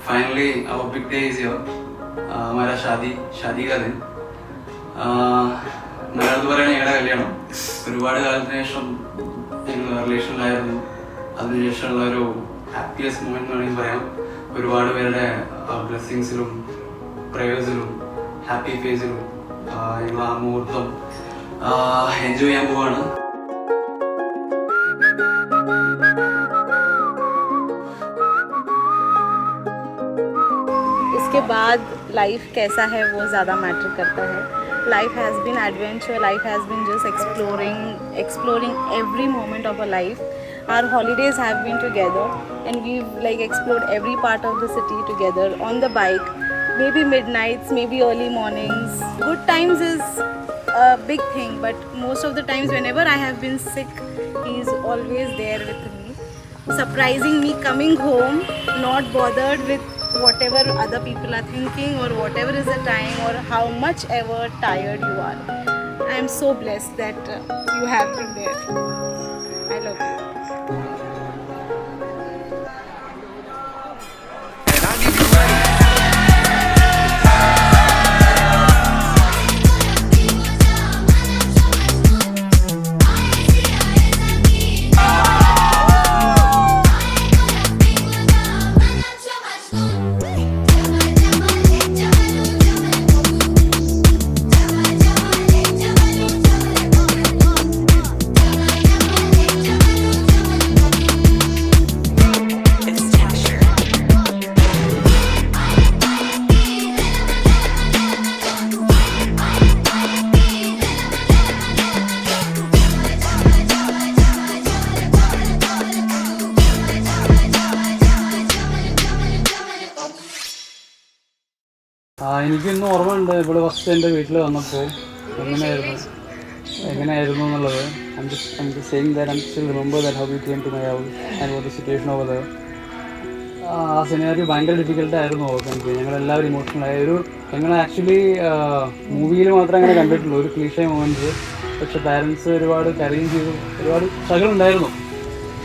Finally, our big day is here. हमारा शादी का दिन. മലയാളത്തിൽ പറയുകയാണെങ്കിൽ ഞങ്ങളുടെ കല്യാണം ഒരുപാട് കാലത്തിന് ശേഷം ഞങ്ങൾ റിലേഷനിലായിരുന്നു. അതിനുശേഷമുള്ള ഒരു ഹാപ്പിയസ്റ്റ് മൊമെന്റ് എന്ന് വേണമെങ്കിൽ പറയാം. ഒരുപാട് പേരുടെ ബ്ലെസ്സിങ്സിലും പ്രേയേഴ്സിലും ഹാപ്പി ഫേസിലും ഞങ്ങൾ ആ മുഹൂർത്തം എൻജോയ് ചെയ്യാൻ പോവാണ്. इसके बाद लाइफ कैसा है वो ज़्यादा मैटर करता है. Life has been adventure, life has been just exploring every moment of our life. Our holidays have been together and we've explored every part of the city together on the bike, maybe midnights, maybe early mornings. Good times is a big thing, but most of the times whenever I have been sick, he is always there with me, surprising me coming home, not bothered with whatever other people are thinking or whatever is the time or how much ever tired you are. I am so blessed that you have been there. I love you. എനിക്ക് ഇന്ന് ഓർമ്മയുണ്ട് ഇവിടെ first എൻ്റെ വീട്ടിൽ വന്നപ്പോൾ എങ്ങനെയായിരുന്നു എന്നുള്ളത്. Saying that I still remember that how you came to my house and what the situation over there. ആ സിനാരിയോ ഭയങ്കര ഡിഫിക്കൽട്ടായിരുന്നു ഓർക്കാൻ എനിക്ക്. ഞങ്ങളെല്ലാവരും ഇമോഷണലായ ഞങ്ങൾ ആക്ച്വലി മൂവിയിൽ മാത്രമേ അങ്ങനെ കണ്ടിട്ടുള്ളൂ ഒരു ക്ലീഷേ മൊമെൻറ്റ്സ്. പക്ഷെ പാരൻസ് ഒരുപാട് കരയും ചെയ്തു, ഒരുപാട് സ്ട്രഗിൾ ഉണ്ടായിരുന്നു.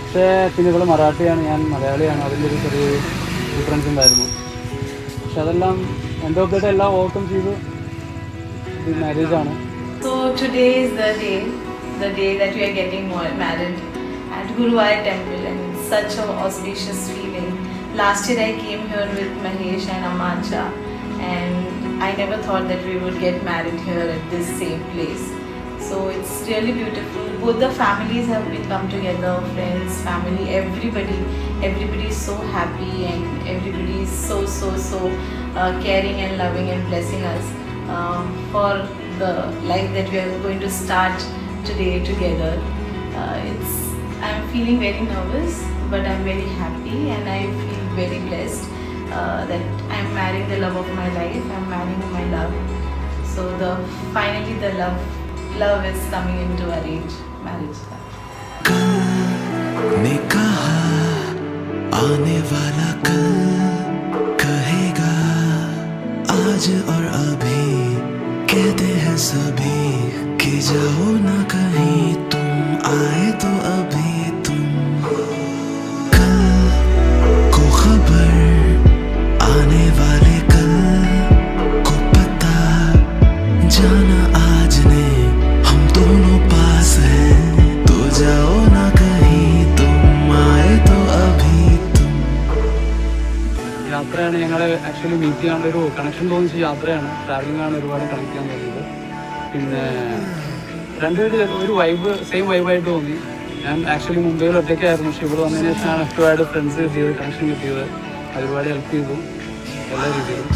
പക്ഷേ പിന്നെ ഇവിടെ മറാഠിയാണ്, ഞാൻ മലയാളിയാണ്, അതിൻ്റെ ഒരു ചെറിയൊരു ഡിഫറൻസ് ഉണ്ടായിരുന്നു. പക്ഷെ അതെല്ലാം end of the day എല്ലാം ഓവർകം ചെയ്തു മാരേജ് ആണ്. So today is the day that we are getting married at Guruvayur temple, and it's such an auspicious feeling. Last year I came here with Mahesh and Amancha, and I never thought that we would get married here at this same place. So it's really beautiful. Both the families have come together, friends, family, everybody is so happy, and everybody is so caring and loving and blessing us for the life that we are going to start today together. I'm feeling very nervous, but I'm very happy, and I feel very blessed that I'm marrying the love of my life. I'm marrying my love. So finally the love is coming into arranged marriage. कल ने कहा आने वाला कल कहेगा आज और अभी, कहते हैं सभी कि जाओ ना कहीं, तुम आए तो अभी तुम. कल को खबर आने वाले कल को पता जाना आज ने हम दोनों पास हैं, तो जाओ ना कहीं, तुम आए तो अभी तुम. യാത്രയാണ് ഞങ്ങൾ ആക്ച്വലി മീറ്റ് ചെയ്യാനുള്ളൊരു കണക്ഷൻ തോന്നിച്ച യാത്രയാണ്. ട്രാവലിംഗ് ആണ് ഒരുപാട് കണക്ട് ചെയ്യാൻ തോന്നിയത്. പിന്നെ രണ്ടുപേരും ഒരു സെയിം വൈബായിട്ട് തോന്നി. ഞാൻ ആക്ച്വലി മുംബൈയിൽ ഒറ്റയ്ക്കായിരുന്നു, പക്ഷേ ഇവിടെ വന്നതിന് ശേഷമാണ് ഒരുപാട് ഫ്രണ്ട്സ് കിട്ടിയത്, കണക്ഷൻ കിട്ടിയത്. അത് ഒരുപാട് ഹെൽപ്പ് ചെയ്തു എല്ലാ രീതിയിലും.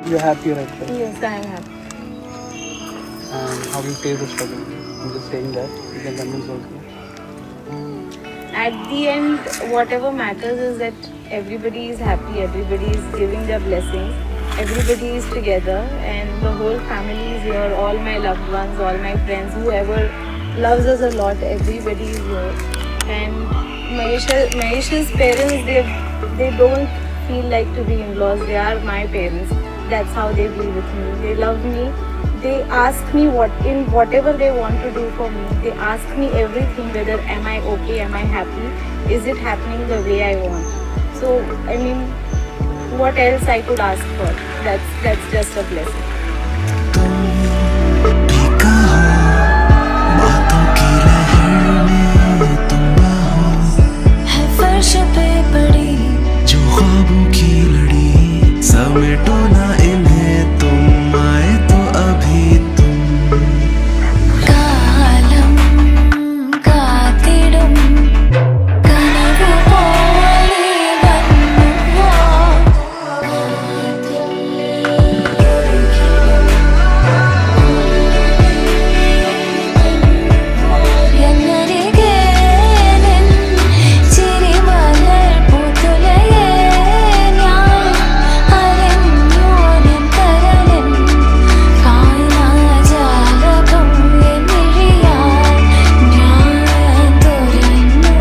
You're happy right now? Yes, I am happy. how you face the struggle. I'm just saying that. You can convince also. At the end, whatever matters is that everybody is happy, everybody is giving their blessings, everybody is together, and the whole family is here. All my loved ones, all my friends, whoever loves us a lot, everybody is here. And Mahesh's parents, they don't feel like to be in-laws. They are my parents. That's how they deal with me. They love me. They ask me whatever they want to do for me. They ask me everything, whether am I okay, am I happy, is it happening the way I want. So I mean, what else I could ask for? That's just a blessing. भी कहो बातों की लहर में तुम बहो है फर्श पे पड़ी जो ख्वाबों की लड़ी समेटो ना इन्हें तुम आए तो अभी तुम കാലം കാത്തിടും കനവ് പോലെ വന്നു എന്നരികെ നിൻ ചിരിമലർ പൂത്തുലയേ ഞാൻ അറിഞ്ഞു നിൻ കരളിൻ കായനാജാലകം എന്നിഴിയാൽ ഞാൻ തുറന്നു